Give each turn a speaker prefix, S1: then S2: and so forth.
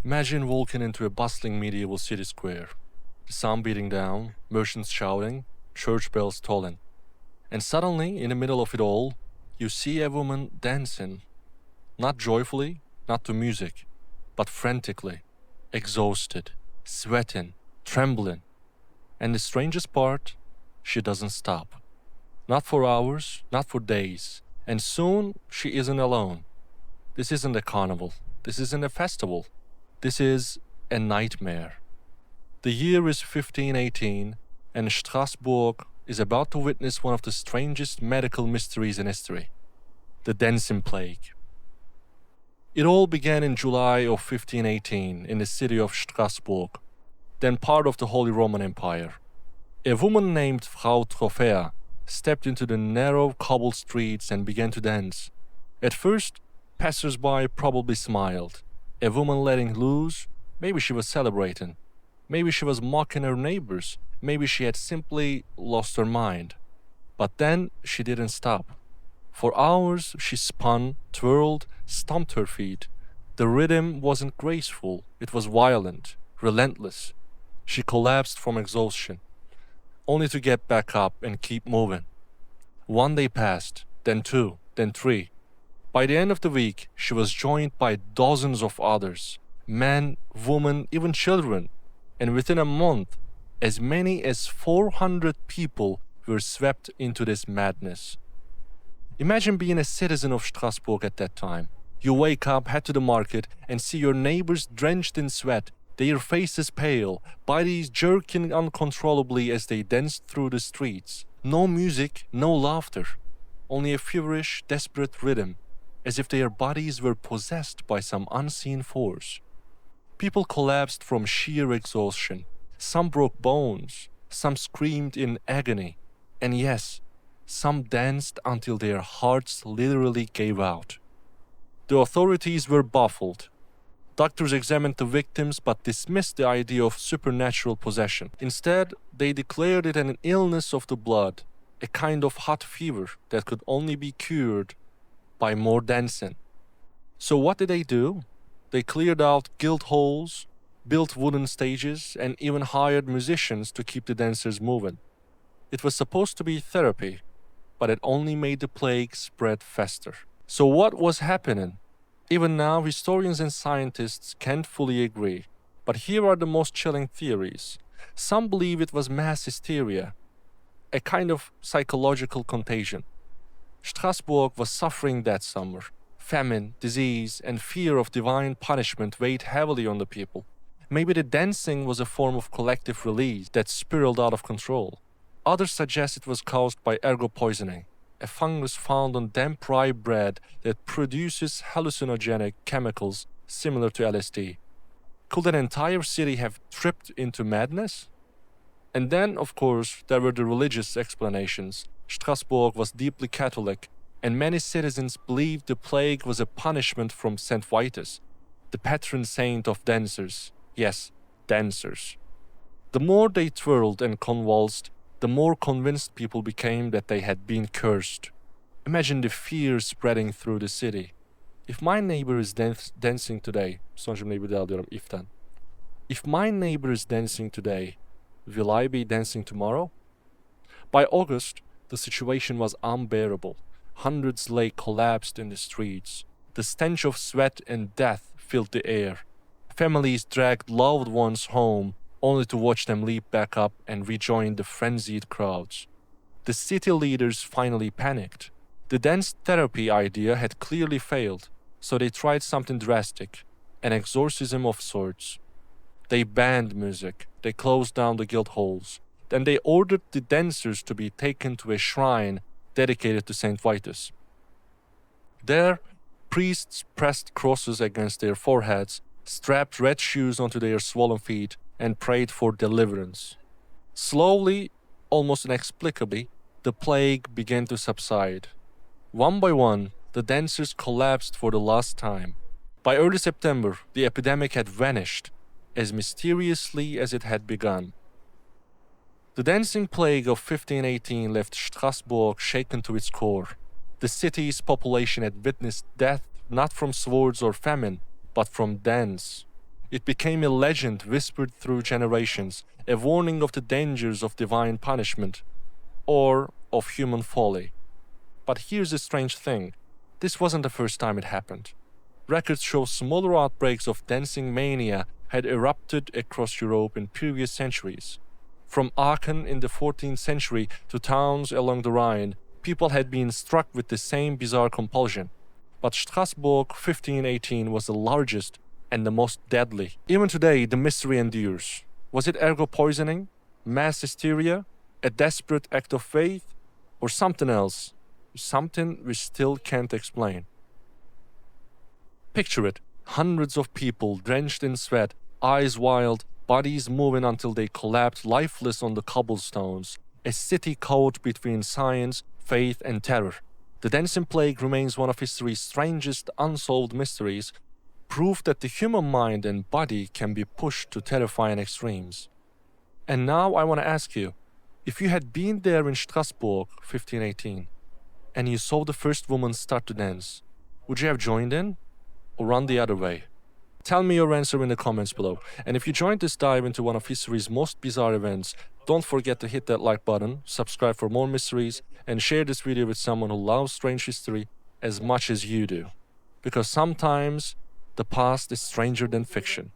S1: Imagine walking into a bustling medieval city square. The sun beating down, merchants shouting, church bells tolling. And suddenly, in the middle of it all, you see a woman dancing. Not joyfully, not to music, but frantically, exhausted, sweating, trembling. And the strangest part, she doesn't stop. Not for hours, not for days. And soon, she isn't alone. This isn't a carnival. This isn't a festival. This is a nightmare. The year is 1518, and Strasbourg is about to witness one of the strangest medical mysteries in history: the dancing plague. It all began in July of 1518 in the city of Strasbourg, then part of the Holy Roman Empire. A woman named Frau Trophäa stepped into the narrow cobbled streets and began to dance. At first, passers-by probably smiled. A woman letting loose? Maybe she was celebrating. Maybe she was mocking her neighbors. Maybe she had simply lost her mind. But then she didn't stop. For hours she spun, twirled, stomped her feet. The rhythm wasn't graceful. It was violent, relentless. She collapsed from exhaustion, only to get back up and keep moving. One day passed, then two, then three. By the end of the week, she was joined by dozens of others, men, women, even children. And within a month, as many as 400 people were swept into this madness. Imagine being a citizen of Strasbourg at that time. You wake up, head to the market, and see your neighbors drenched in sweat, their faces pale, bodies jerking uncontrollably as they danced through the streets. No music, no laughter, only a feverish, desperate rhythm, as if their bodies were possessed by some unseen force. People collapsed from sheer exhaustion. Some broke bones, some screamed in agony, and yes, some danced until their hearts literally gave out. The authorities were baffled. Doctors examined the victims but dismissed the idea of supernatural possession. Instead, they declared it an illness of the blood, a kind of hot fever that could only be cured by more dancing. So what did they do? They cleared out guild halls, built wooden stages, and even hired musicians to keep the dancers moving. It was supposed to be therapy, but it only made the plague spread faster. So what was happening? Even now, historians and scientists can't fully agree. But here are the most chilling theories. Some believe it was mass hysteria, a kind of psychological contagion. Strasbourg was suffering that summer. Famine, disease, and fear of divine punishment weighed heavily on the people. Maybe the dancing was a form of collective release that spiraled out of control. Others suggest it was caused by ergot poisoning, a fungus found on damp rye bread that produces hallucinogenic chemicals similar to LSD. Could an entire city have tripped into madness? And then, of course, there were the religious explanations. Strasbourg was deeply Catholic, and many citizens believed the plague was a punishment from Saint Vitus, the patron saint of dancers. Yes, dancers. The more they twirled and convulsed, the more convinced people became that they had been cursed. Imagine the fear spreading through the city. If my neighbor is dancing today, son cümleyi bir daha alıyorum if'ten. If my neighbor is dancing today, will I be dancing tomorrow? By August, the situation was unbearable. Hundreds lay collapsed in the streets. The stench of sweat and death filled the air. Families dragged loved ones home, only to watch them leap back up and rejoin the frenzied crowds. The city leaders finally panicked. The dance therapy idea had clearly failed, so they tried something drastic, an exorcism of sorts. They banned music, they closed down the guild halls, then they ordered the dancers to be taken to a shrine dedicated to Saint Vitus. There, priests pressed crosses against their foreheads, strapped red shoes onto their swollen feet, and prayed for deliverance. Slowly, almost inexplicably, the plague began to subside. One by one, the dancers collapsed for the last time. By early September, the epidemic had vanished, as mysteriously as it had begun. The dancing plague of 1518 left Strasbourg shaken to its core. The city's population had witnessed death not from swords or famine, but from dance. It became a legend whispered through generations, a warning of the dangers of divine punishment or of human folly. But here's the strange thing, this wasn't the first time it happened. Records show smaller outbreaks of dancing mania had erupted across Europe in previous centuries. From Aachen in the 14th century to towns along the Rhine, people had been struck with the same bizarre compulsion. But Strasbourg 1518 was the largest and the most deadly. Even today, the mystery endures. Was it ergo poisoning, mass hysteria, a desperate act of faith, or something else? Something we still can't explain. Picture it, hundreds of people drenched in sweat, eyes wild, bodies moving until they collapsed lifeless on the cobblestones, a city caught between science, faith, and terror. The dancing plague remains one of history's strangest unsolved mysteries, proof that the human mind and body can be pushed to terrifying extremes. And now I want to ask you, if you had been there in Strasbourg 1518, and you saw the first woman start to dance, would you have joined in or run the other way? Tell me your answer in the comments below. And if you joined this dive into one of history's most bizarre events, don't forget to hit that like button, subscribe for more mysteries, and share this video with someone who loves strange history as much as you do. Because sometimes the past is stranger than fiction.